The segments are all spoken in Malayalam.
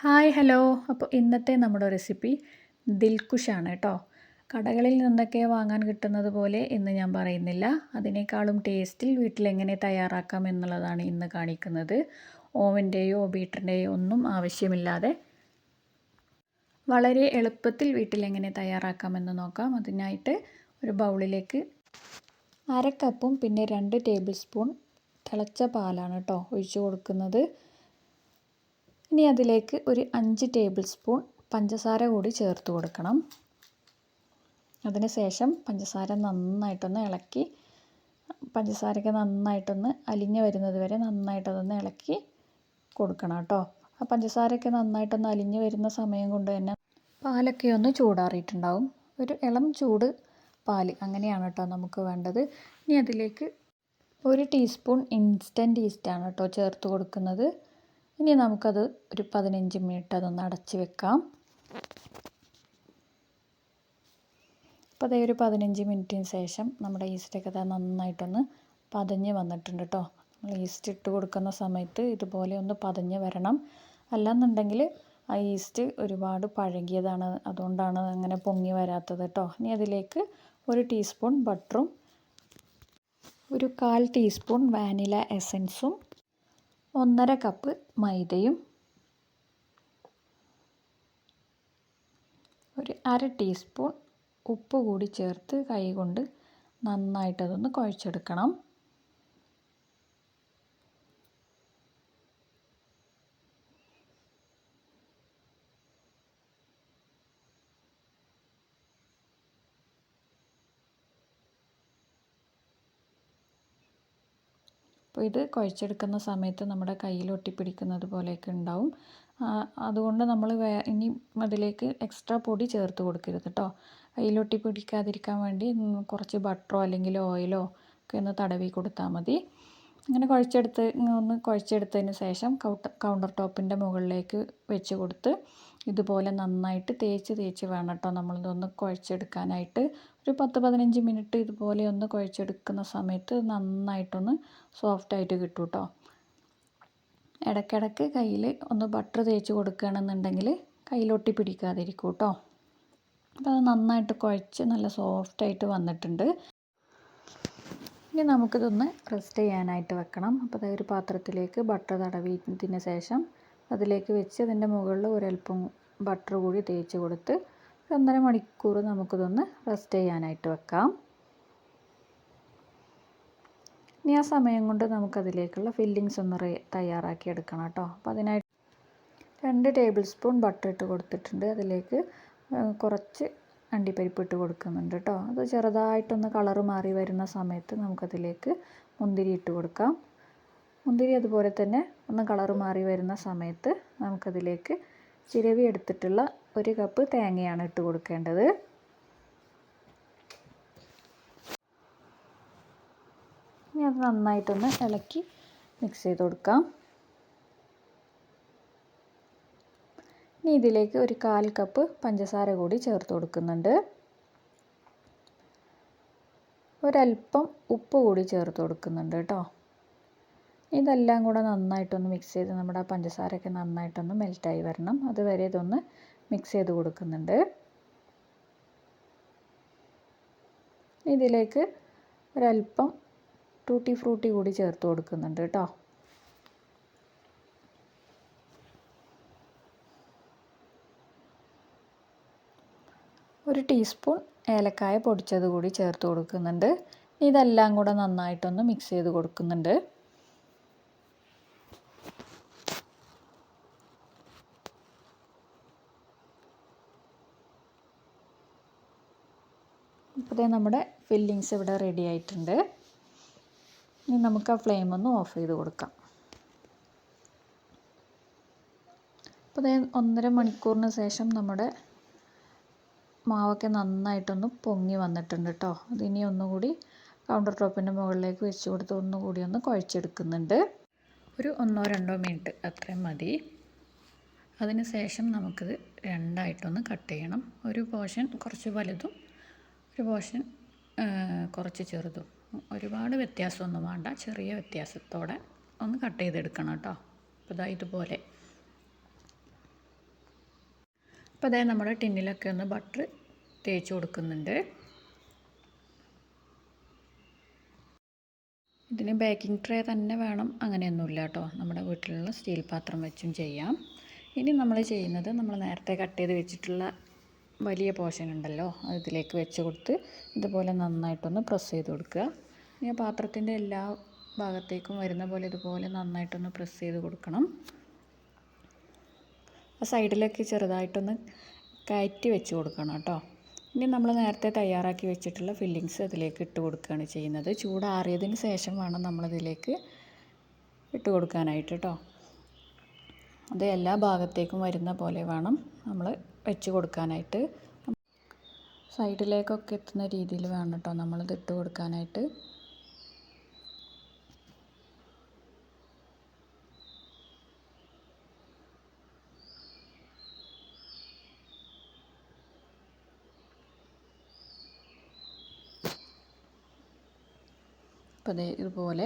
Hi hello. അപ്പോൾ ഇന്നത്തെ നമ്മുടെ റെസിപ്പി ദിൽക്കുഷാണ് കേട്ടോ. കടകളിൽ നിന്നൊക്കെ വാങ്ങാൻ കിട്ടുന്നത് പോലെ ഇന്ന് ഞാൻ പറയുന്നില്ല. അതിനേക്കാളും ടേസ്റ്റിൽ വീട്ടിലെങ്ങനെ തയ്യാറാക്കാം എന്നുള്ളതാണ് ഇന്ന് കാണിക്കുന്നത്. ഓവൻ്റെയോ ബീറ്ററിൻ്റെയോ ഒന്നും ആവശ്യമില്ലാതെ വളരെ എളുപ്പത്തിൽ വീട്ടിലെങ്ങനെ തയ്യാറാക്കാമെന്ന് നോക്കാം. അതിനായിട്ട് ഒരു ബൗളിലേക്ക് 1/2 കപ്പും പിന്നെ 2 ടേബിൾ സ്പൂൺ തിളച്ച പാലാണ് കേട്ടോ ഒഴിച്ച് കൊടുക്കുന്നത്. ഇനി അതിലേക്ക് ഒരു 5 ടേബിൾ സ്പൂൺ പഞ്ചസാര കൂടി ചേർത്ത് കൊടുക്കണം. അതിനുശേഷം പഞ്ചസാര നന്നായിട്ടൊന്ന് ഇളക്കി, പഞ്ചസാരയൊക്കെ നന്നായിട്ടൊന്ന് അലിഞ്ഞ് വരുന്നത് വരെ നന്നായിട്ടതൊന്ന് ഇളക്കി കൊടുക്കണം കേട്ടോ. ആ പഞ്ചസാരയൊക്കെ നന്നായിട്ടൊന്ന് അലിഞ്ഞ് വരുന്ന സമയം കൊണ്ട് തന്നെ പാലൊക്കെ ഒന്ന് ചൂടാറിയിട്ടുണ്ടാവും. ഒരു ഇളം ചൂട് പാൽ അങ്ങനെയാണ് കേട്ടോ നമുക്ക് വേണ്ടത്. ഇനി അതിലേക്ക് 1 ടീസ്പൂൺ ഇൻസ്റ്റൻറ്റ് ഈസ്റ്റാണ് കേട്ടോ ചേർത്ത് കൊടുക്കുന്നത്. ഇനി നമുക്കത് ഒരു 15 മിനിറ്റ് അതൊന്ന് അടച്ച് വെക്കാം. അപ്പോൾ അതേ ഒരു 15 മിനിറ്റിന് ശേഷം നമ്മുടെ ഈസ്റ്റൊക്കെ നന്നായിട്ടൊന്ന് പതഞ്ഞ് വന്നിട്ടുണ്ട് കേട്ടോ. നമ്മൾ ഈസ്റ്റ് ഇട്ട് കൊടുക്കുന്ന സമയത്ത് ഇതുപോലെ ഒന്ന് പതഞ്ഞ് വരണം. അല്ലാന്നുണ്ടെങ്കിൽ ആ ഈസ്റ്റ് ഒരുപാട് പഴകിയതാണ്, അതുകൊണ്ടാണ് അങ്ങനെ പൊങ്ങി വരാത്തത് കേട്ടോ. ഇനി അതിലേക്ക് 1 ടീസ്പൂൺ ബട്ടറും 1/4 ടീസ്പൂൺ വാനില എസൻസും 1/2 കപ്പ് മൈദയും 1/2 ടീസ്പൂൺ ഉപ്പ് കൂടി ചേർത്ത് കൈകൊണ്ട് നന്നായിട്ടതൊന്ന് കുഴച്ചെടുക്കണം. അപ്പോൾ ഇത് കുഴച്ചെടുക്കുന്ന സമയത്ത് നമ്മുടെ കയ്യിൽ ഒട്ടിപ്പിടിക്കുന്നത് പോലെയൊക്കെ ഉണ്ടാവും. അതുകൊണ്ട് നമ്മൾ ഇനി അതിലേക്ക് എക്സ്ട്രാ പൊടി ചേർത്ത് കൊടുക്കരുത് കേട്ടോ. കയ്യിൽ ഒട്ടിപ്പിടിക്കാതിരിക്കാൻ വേണ്ടി കുറച്ച് ബട്ടറോ അല്ലെങ്കിൽ ഓയിലോ ഒക്കെ ഒന്ന് തടവി കൊടുത്താൽ മതി. അങ്ങനെ ഒന്ന് കുഴച്ചെടുത്തതിന് ശേഷം കൗണ്ടർ ടോപ്പിൻ്റെ മുകളിലേക്ക് വെച്ച് കൊടുത്ത് ഇതുപോലെ നന്നായിട്ട് തേച്ച് വേണം കേട്ടോ നമ്മളിതൊന്ന് കുഴച്ചെടുക്കാനായിട്ട്. ഒരു 10-15 മിനിറ്റ് ഇതുപോലെ ഒന്ന് കുഴച്ചെടുക്കുന്ന സമയത്ത് നന്നായിട്ടൊന്ന് സോഫ്റ്റായിട്ട് കിട്ടും കേട്ടോ. ഇടയ്ക്കിടയ്ക്ക് കയ്യിൽ ഒന്ന് ബട്ടർ തേച്ച് കൊടുക്കുകയാണെന്നുണ്ടെങ്കിൽ കയ്യിലൊട്ടി പിടിക്കാതിരിക്കും കേട്ടോ. അപ്പോൾ അത് നന്നായിട്ട് കുഴച്ച് നല്ല സോഫ്റ്റായിട്ട് വന്നിട്ടുണ്ട്. ഇനി നമുക്കിതൊന്ന് റെസ്റ്റ് ചെയ്യാനായിട്ട് വെക്കണം. അപ്പോൾ അതൊരു പാത്രത്തിലേക്ക് ബട്ടർ തടവിയതിന് ശേഷം അതിലേക്ക് വെച്ച് അതിൻ്റെ മുകളിൽ ഒരല്പം ബട്ടർ കൂടി തേച്ച് കൊടുത്ത് 1.5 മണിക്കൂർ നമുക്കിതൊന്ന് റെസ്റ്റ് ചെയ്യാനായിട്ട് വെക്കാം. ഇനി ആ സമയം കൊണ്ട് നമുക്കതിലേക്കുള്ള ഫില്ലിങ്സ് ഒന്ന് തയ്യാറാക്കി എടുക്കണം കേട്ടോ. അപ്പോൾ അതിനായിട്ട് 2 ടേബിൾ സ്പൂൺ ബട്ടർ ഇട്ട് കൊടുത്തിട്ടുണ്ട്. അതിലേക്ക് കുറച്ച് അണ്ടിപ്പരിപ്പ് ഇട്ട് കൊടുക്കുന്നുണ്ട് കേട്ടോ. അത് ചെറുതായിട്ടൊന്ന് കളറ് മാറി വരുന്ന സമയത്ത് നമുക്കതിലേക്ക് മുന്തിരി ഇട്ട് കൊടുക്കാം. മുന്തിരി അതുപോലെ തന്നെ ഒന്ന് കളറ് മാറി വരുന്ന സമയത്ത് നമുക്കതിലേക്ക് ചിരവി എടുത്തിട്ടുള്ള 1 കപ്പ് തേങ്ങയാണ് ഇട്ട് കൊടുക്കേണ്ടത്. ഇനി അത് നന്നായിട്ടൊന്ന് ഇളക്കി മിക്സ് ചെയ്ത് കൊടുക്കാം. ഇനി ഇതിലേക്ക് 1/4 കപ്പ് പഞ്ചസാര കൂടി ചേർത്ത് കൊടുക്കുന്നുണ്ട്. ഒരല്പം ഉപ്പ് കൂടി ചേർത്ത് കൊടുക്കുന്നുണ്ട് കേട്ടോ. ഇതെല്ലാം കൂടെ നന്നായിട്ടൊന്ന് മിക്സ് ചെയ്ത് നമ്മുടെ പഞ്ചസാരയൊക്കെ നന്നായിട്ടൊന്ന് മെൽറ്റായി വരണം. അതുവരെ ഇതൊന്ന് മിക്സ് ചെയ്ത് കൊടുക്കുന്നുണ്ട്. ഇതിലേക്ക് ഒരല്പം ടൂട്ടി ഫ്രൂട്ടി കൂടി ചേർത്ത് കൊടുക്കുന്നുണ്ട് കേട്ടോ. ഒരു ടീസ്പൂൺ ഏലക്കായ പൊടിച്ചത് കൂടി ചേർത്ത് കൊടുക്കുന്നുണ്ട്. ഇതെല്ലാം കൂടെ നന്നായിട്ടൊന്ന് മിക്സ് ചെയ്ത് കൊടുക്കുന്നുണ്ട്. അപ്പോൾ നമ്മുടെ ഫില്ലിങ്സ് ഇവിടെ റെഡി ആയിട്ടുണ്ട്. ഇനി നമുക്ക് ആ ഫ്ലെയിം ഒന്ന് ഓഫ് ചെയ്ത് കൊടുക്കാം. അപ്പോൾ 1.5 മണിക്കൂറിന് ശേഷം നമ്മുടെ മാവൊക്കെ നന്നായിട്ടൊന്ന് പൊങ്ങി വന്നിട്ടുണ്ട് കേട്ടോ. അതിനി ഒന്നുകൂടി കൗണ്ടർ ടോപ്പിൻ്റെ മുകളിലേക്ക് വെച്ച് കൊടുത്ത് ഒന്നുകൂടി ഒന്ന് കുഴച്ചെടുക്കുന്നുണ്ട്. ഒരു 1-2 മിനിറ്റ് അത്രയും മതി. അതിന് ശേഷം നമുക്കിത് രണ്ടായിട്ടൊന്ന് കട്ട് ചെയ്യണം. ഒരു പോർഷൻ കുറച്ച് വലുതും ഒരു പോർഷൻ കുറച്ച് ചെറുതും. ഒരുപാട് വ്യത്യാസമൊന്നും വേണ്ട, ചെറിയ വ്യത്യാസത്തോടെ ഒന്ന് കട്ട് ചെയ്തെടുക്കണം കേട്ടോ. അപ്പോൾ ഇതുപോലെ അപ്പോൾ അതായത് നമ്മുടെ ടിന്നിലൊക്കെ ഒന്ന് ബട്ടർ തേച്ച് കൊടുക്കുന്നുണ്ട്. ഇതിന് ബേക്കിംഗ് ട്രേ തന്നെ വേണം അങ്ങനെയൊന്നുമില്ല കേട്ടോ, നമ്മുടെ വീട്ടിലുള്ള സ്റ്റീൽ പാത്രം വെച്ചും ചെയ്യാം. ഇനി നമ്മൾ ചെയ്യുന്നത്, നമ്മൾ നേരത്തെ കട്ട് ചെയ്ത് വെച്ചിട്ടുള്ള വലിയ പോർഷൻ ഉണ്ടല്ലോ, അതിലേക്ക് വെച്ച് കൊടുത്ത് ഇതുപോലെ നന്നായിട്ടൊന്ന് പ്രസ് ചെയ്ത് കൊടുക്കുക. ഇനി പാത്രത്തിൻ്റെ എല്ലാ ഭാഗത്തേക്കും വരുന്ന പോലെ ഇതുപോലെ നന്നായിട്ടൊന്ന് പ്രസ് ചെയ്ത് കൊടുക്കണം. ആ സൈഡിലേക്ക് ചെറുതായിട്ടൊന്ന് കയറ്റി വെച്ച് കൊടുക്കണം കേട്ടോ. ഇനി നമ്മൾ നേരത്തെ തയ്യാറാക്കി വെച്ചിട്ടുള്ള ഫില്ലിങ്സ് അതിലേക്ക് ഇട്ട് കൊടുക്കുകയാണ് ചെയ്യുന്നത്. ചൂടാറിയതിന് ശേഷം വേണം നമ്മളിതിലേക്ക് ഇട്ട് കൊടുക്കാനായിട്ട് കേട്ടോ. അത് എല്ലാ ഭാഗത്തേക്കും വരുന്ന പോലെ വേണം നമ്മൾ വെച്ച് കൊടുക്കാനായിട്ട്. സൈഡിലേക്കൊക്കെ എത്തുന്ന രീതിയിൽ വേണം കേട്ടോ നമ്മളിത് ഇട്ട് കൊടുക്കാനായിട്ട്. അപ്പോൾ ഇതുപോലെ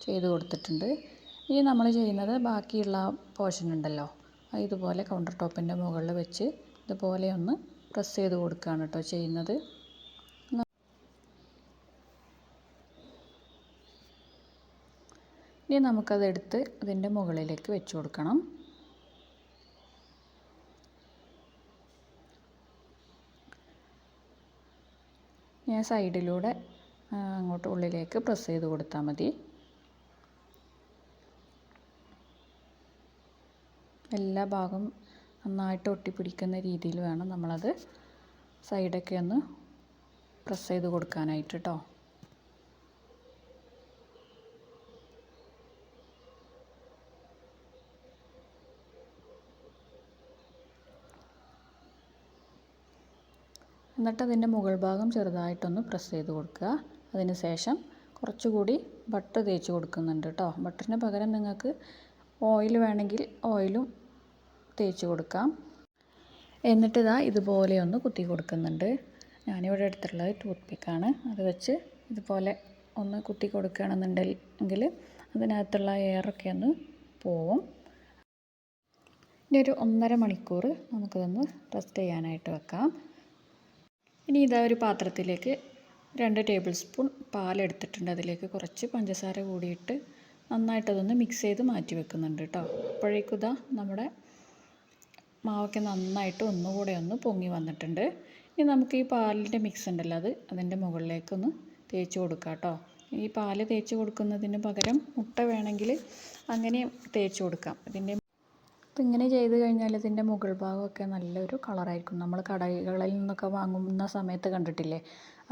ചെയ്ത് കൊടുത്തിട്ടുണ്ട്. ഇനി നമ്മൾ ചെയ്യുന്നത് ബാക്കിയുള്ള പോർഷൻ ഉണ്ടല്ലോ, ഇതുപോലെ കൗണ്ടർ ടോപ്പിൻ്റെ മുകളിൽ വെച്ച് ഇതുപോലെ ഒന്ന് പ്രസ് ചെയ്ത് കൊടുക്കുകയാണ് കേട്ടോ ചെയ്യുന്നത്. ഇനി നമുക്കതെടുത്ത് അതിൻ്റെ മുകളിലേക്ക് വെച്ച് കൊടുക്കണം. ഞാൻ സൈഡിലൂടെ അങ്ങോട്ട് ഉള്ളിലേക്ക് പ്രസ് ചെയ്ത് കൊടുത്താൽ മതി. എല്ലാ ഭാഗവും നന്നായിട്ട് ഒട്ടിപ്പിടിക്കുന്ന രീതിയിൽ വേണം നമ്മളത് സൈഡൊക്കെ ഒന്ന് പ്രസ് ചെയ്ത് കൊടുക്കാനായിട്ട് കേട്ടോ. എന്നിട്ട് അതിൻ്റെ മുകൾ ഭാഗം ചെറുതായിട്ടൊന്ന് പ്രസ് ചെയ്ത് കൊടുക്കുക. അതിന് ശേഷം കുറച്ചുകൂടി ബട്ടർ തേച്ച് കൊടുക്കുന്നുണ്ട് കേട്ടോ. ബട്ടറിന് പകരം നിങ്ങൾക്ക് ഓയിൽ വേണമെങ്കിൽ ഓയിലും തേച്ച് കൊടുക്കാം. എന്നിട്ട് ഇതുപോലെ ഒന്ന് കുത്തി കൊടുക്കുന്നുണ്ട്. ഞാനിവിടെ എടുത്തിട്ടുള്ളത് ടൂത്ത് പിക്കാണ്. അത് വെച്ച് ഇതുപോലെ ഒന്ന് കുത്തി കൊടുക്കുകയാണെന്നുണ്ടെങ്കിൽ അതിനകത്തുള്ള എയറൊക്കെ ഒന്ന് പോവും. ഇനി ഒരു 1.5 മണിക്കൂർ നമുക്കിതൊന്ന് റെസ്റ്റ് ചെയ്യാനായിട്ട് വെക്കാം. ഇനി ഒരു പാത്രത്തിലേക്ക് 2 ടേബിൾ സ്പൂൺ പാലെടുത്തിട്ടുണ്ട്. അതിലേക്ക് കുറച്ച് പഞ്ചസാര കൂടിയിട്ട് നന്നായിട്ടതൊന്ന് മിക്സ് ചെയ്ത് മാറ്റി വെക്കുന്നുണ്ട് കേട്ടോ. അപ്പോഴേക്കും നമ്മുടെ മാവൊക്കെ നന്നായിട്ട് ഒന്നുകൂടെ ഒന്ന് പൊങ്ങി വന്നിട്ടുണ്ട്. ഇനി നമുക്ക് ഈ പാലിൻ്റെ മിക്സ് ഉണ്ടല്ലോ, അതിൻ്റെ മുകളിലേക്കൊന്ന് തേച്ച് കൊടുക്കാം കേട്ടോ. ഈ പാല് തേച്ച് കൊടുക്കുന്നതിന് പകരം മുട്ട വേണമെങ്കിൽ അങ്ങനെ തേച്ച് കൊടുക്കാം. ഇങ്ങനെ ചെയ്ത് കഴിഞ്ഞാൽ ഇതിൻ്റെ മുകൾ ഭാഗമൊക്കെ നല്ലൊരു കളറായിരിക്കും. നമ്മൾ കടകളിൽ നിന്നൊക്കെ വാങ്ങുന്ന സമയത്ത് കണ്ടിട്ടില്ലേ,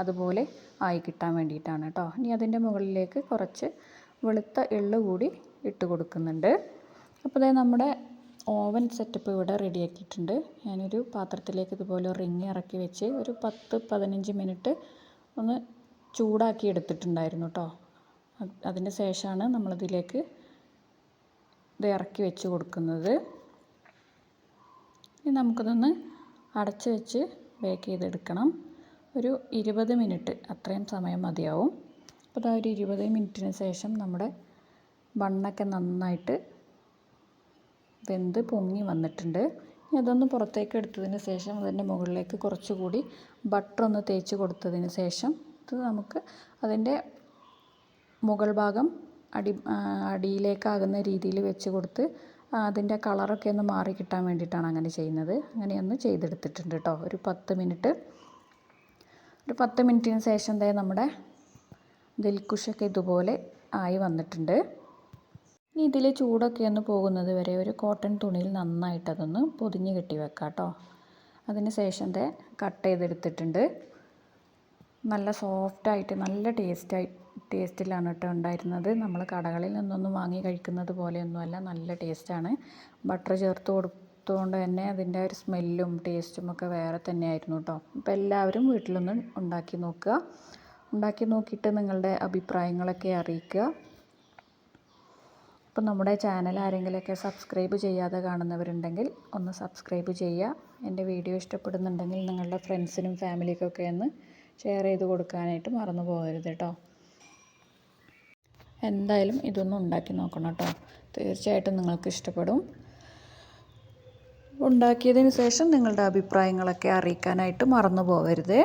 അതുപോലെ ആയി കിട്ടാൻ വേണ്ടിയിട്ടാണ് കേട്ടോ. ഇനി അതിൻ്റെ മുകളിലേക്ക് കുറച്ച് വെളുത്ത എള്ള് കൂടി ഇട്ട് കൊടുക്കുന്നുണ്ട്. അപ്പോൾ നമ്മുടെ ഓവൻ സെറ്റപ്പ് ഇവിടെ റെഡിയാക്കിയിട്ടുണ്ട്. ഞാനൊരു പാത്രത്തിലേക്ക് ഇതുപോലെ റിങ് ഇറക്കി വെച്ച് ഒരു 10-15 മിനിറ്റ് ഒന്ന് ചൂടാക്കി എടുത്തിട്ടുണ്ടായിരുന്നു കേട്ടോ. അതിന് ശേഷമാണ് നമ്മളിതിലേക്ക് ഇത് ഇറക്കി വെച്ച് കൊടുക്കുന്നത്. ഇനി നമുക്കിതൊന്ന് അടച്ച് വെച്ച് ബേക്ക് ചെയ്തെടുക്കണം. ഒരു 20 മിനിറ്റ് അത്രയും സമയം മതിയാവും. അപ്പോൾ ഒരു 20 മിനിറ്റിന് ശേഷം നമ്മുടെ ബണ്ണൊക്കെ നന്നായിട്ട് വെന്ത് പൊങ്ങി വന്നിട്ടുണ്ട്. ഇനി അതൊന്ന് പുറത്തേക്ക് എടുത്തതിന് ശേഷം അതിൻ്റെ മുകളിലേക്ക് കുറച്ചുകൂടി ബട്ടർ ഒന്ന് തേച്ച് കൊടുത്തതിന് ശേഷം ഇത് നമുക്ക് അതിൻ്റെ മുകൾ ഭാഗം അടിയിലേക്കാകുന്ന രീതിയിൽ വെച്ച് കൊടുത്ത് അതിൻ്റെ കളറൊക്കെ ഒന്ന് മാറി കിട്ടാൻ വേണ്ടിയിട്ടാണ് അങ്ങനെ ചെയ്യുന്നത്. അങ്ങനെയൊന്ന് ചെയ്തെടുത്തിട്ടുണ്ട് കേട്ടോ. ഒരു 10 മിനിറ്റിന് ശേഷം നമ്മുടെ ദിൽക്കുഷൊക്കെ ഇതുപോലെ ആയി വന്നിട്ടുണ്ട്. ഇനി ഇതിൽ ചൂടൊക്കെ ഒന്ന് പോകുന്നത് വരെ ഒരു കോട്ടൺ തുണിയിൽ നന്നായിട്ട് അതൊന്ന് പൊതിഞ്ഞ് കെട്ടി വെക്കാം കേട്ടോ. അതിന് ശേഷം കട്ട് ചെയ്തെടുത്തിട്ടുണ്ട്. നല്ല സോഫ്റ്റായിട്ട് നല്ല ടേസ്റ്റിലാണ് കേട്ടോ ഉണ്ടായിരുന്നത്. നമ്മൾ കടകളിൽ നിന്നൊന്നും വാങ്ങി കഴിക്കുന്നത് പോലെയൊന്നുമല്ല, നല്ല ടേസ്റ്റാണ്. ബട്ടർ ചേർത്ത് കൊടുത്തതുകൊണ്ട് തന്നെ അതിൻ്റെ ഒരു സ്മെല്ലും ടേസ്റ്റും ഒക്കെ വേറെ തന്നെയായിരുന്നു കേട്ടോ. അപ്പോൾ എല്ലാവരും വീട്ടിലൊന്ന് ഉണ്ടാക്കി നോക്കുക. ഉണ്ടാക്കി നോക്കിയിട്ട് നിങ്ങളുടെ അഭിപ്രായങ്ങളൊക്കെ അറിയിക്കുക. അപ്പോൾ നമ്മുടെ ചാനൽ ആരെങ്കിലുമൊക്കെ സബ്സ്ക്രൈബ് ചെയ്യാതെ കാണുന്നവരുണ്ടെങ്കിൽ ഒന്ന് സബ്സ്ക്രൈബ് ചെയ്യുക. എൻ്റെ വീഡിയോ ഇഷ്ടപ്പെടുന്നുണ്ടെങ്കിൽ നിങ്ങളുടെ ഫ്രണ്ട്സിനും ഫാമിലിക്കൊക്കെ ഒന്ന് ഷെയർ ചെയ്ത് കൊടുക്കാനായിട്ട് മറന്നു പോകരുത് കേട്ടോ. എന്തായാലും ഇതൊന്നും ഉണ്ടാക്കി നോക്കണം കേട്ടോ. തീർച്ചയായിട്ടും നിങ്ങൾക്ക് ഇഷ്ടപ്പെടും. ഉണ്ടാക്കിയതിന് ശേഷം നിങ്ങളുടെ അഭിപ്രായങ്ങളൊക്കെ അറിയിക്കാനായിട്ട് മറന്നു പോകരുത്.